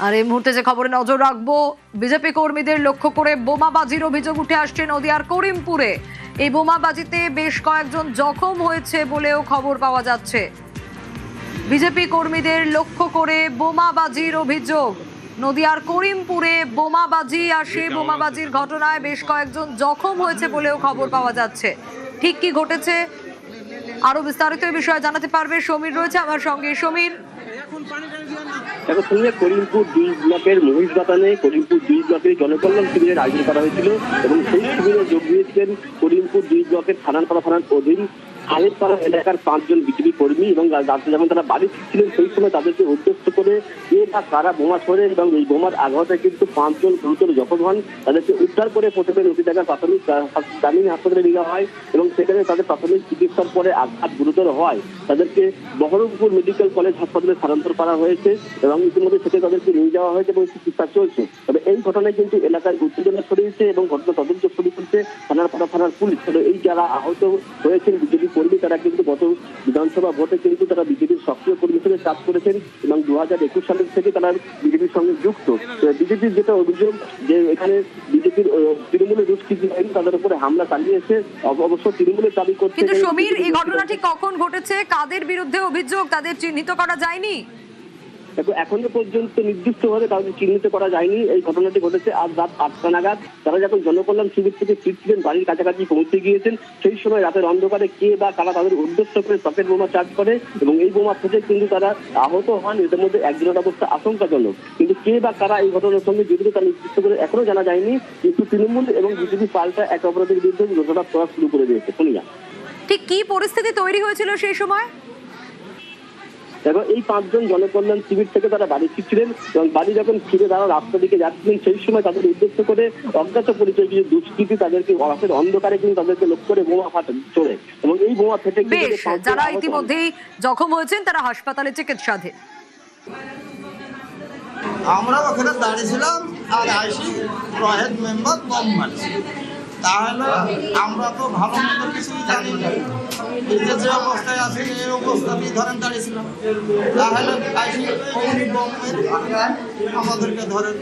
আর এই মুহূর্তে যে খবরে নজর রাখবো, বিজেপি কর্মীদের লক্ষ্য করে বোমাবাজির অভিযোগ উঠে আসছে নদিয়ার করিমপুরে। এই বোমাবাজিতে বেশ কয়েকজন জখম হয়েছে বলেও খবর পাওয়া যাচ্ছে। বিজেপি কর্মীদের লক্ষ্য করে বোমাবাজির অভিযোগ। নদিয়ার করিমপুরে বোমাবাজি আর সেই বোমাবাজির ঘটনায় বেশ কয়েকজন জখম হয়েছে বলেও খবর পাওয়া যাচ্ছে। ঠিক কি ঘটেছে আরো বিস্তারিত এই বিষয়ে জানাতে পারবে সমীর, রয়েছে আমার সঙ্গে। সমীর, করিমপুর 2 ব্লকের মহিষবাতানে করিমপুর 2 ব্লকের জনকল্যাণ শিবিরের আয়োজন করা হয়েছিল এবং সেই শিবিরে যোগ দিয়েছিলেন করিমপুর 2 ব্লকের থানাপাড়া থানার অধীন আলেপাড়া এলাকার 5 জন বিজেপি কর্মী এবং যখন তারা বাড়ি ফিরছিলেন সেই সময় তাদেরকে উদ্দেশ্য করে কে বা কারা বোমা ছোড়েন এবং এই বোমার আঘাতে কিন্তু 5 জন গুরুতর জখম হন। তাদেরকে উদ্ধার করে প্রথমে নদীডাঙ্গা প্রাথমিক গ্রামীণ হাসপাতালে নেওয়া হয় এবং সেখানে তাদের প্রাথমিক চিকিৎসার পরে আঘাত গুরুতর হয় তাদেরকে বহরমপুর মেডিকেল কলেজ হাসপাতালে স্থানান্তর করা হয়েছে এবং ইতিমধ্যে সেখানে তাদেরকে নিয়ে যাওয়া হয়েছে এবং চিকিৎসা চলছে। তবে এই ঘটনায় কিন্তু এলাকায় উত্তেজনা ছড়িয়েছে এবং ঘটনা তদন্ত শুরু করছে থানাপাড়া থানার পুলিশ। তবে এই যারা আহত হয়েছেন বিজেপি কর্মী তারা কিন্তু গত বিধানসভা ভোটে কিন্তু তারা বিজেপির সক্রিয় কর্মী হিসেবে কাজ করেছেন এবং 2021 সালের থেকে তারা বিজেপির সঙ্গে যুক্ত। বিজেপির যেটা অভিযোগ যে এখানে বিজেপির তৃণমূলের দুষ্কৃতী বাহিনী তাদের উপরে হামলা চালিয়েছে, অবশ্য তৃণমূলের দাবি করছে। কিন্তু সমীর, এই ঘটনাটি কখন ঘটেছে, কাদের বিরুদ্ধে অভিযোগ, তাদের চিহ্নিত করা যায়নি? এখনো পর্যন্ত নির্দিষ্টভাবে কাউকে চিহ্নিত করা যায়নি। এই ঘটনাটি ঘটেছে আজ রাত 8টা নাগাদ। তারা যখন জনকল্যাণ শিবির থেকে ফিরছিলেন, বাড়ির কাছাকাছি পৌঁছে গিয়েছেন, সেই সময় রাতের অন্ধকারে কে বা কারা তাদের উদ্দেশ্য করে রকেট বোমা চার্জ করে এবং এই বোমা থেকে কিন্তু তারা আহত হন। এদের মধ্যে একজনের অবস্থা আশঙ্কাজনক, কিন্তু কে বা কারা এই ঘটনার সঙ্গে জড়িত তা নির্দিষ্ট করে এখনো জানা যায়নি। কিন্তু তৃণমূল এবং বিজেপি পাল্টা এক অপরাধের বিরুদ্ধে ঘটনা করা শুরু করে দিয়েছে। শুনিয়া ঠিক কি পরিস্থিতি তৈরি হয়েছিল সেই সময়? দেখো, এই 5 জন জনকল্যাণ শিবির থেকে তারা বাড়ি ফিরছিলেন এবং বাড়ি যখন ফিরে তারা রাস্তা দিকে যাচ্ছিলেন সেই সময় তাদের উদ্দেশ্য করে অজ্ঞাত পরিচয় কিছু দুষ্কৃতী তাদেরকে রাতের অন্ধকারে কিন্তু তাদেরকে লক্ষ্য করে বোমা ছোড়ে এবং এই বোমা ফেটে যারা ইতিমধ্যেই জখম হয়েছেন তারা হাসপাতালে চিকিৎসাধীন। আমরা ওখানে দাঁড়িয়েছিলাম আর আইসি রহেদ মেম্বার বম মারছে। তাহলে আমরা তো ভালো মন্দ কিছুই জানি না, যে অবস্থায় আছি এই অবস্থাতেই ধরেন দাঁড়িয়েছিলাম। তাহলে আইসি বম মেরে আমাদেরকে ধরেন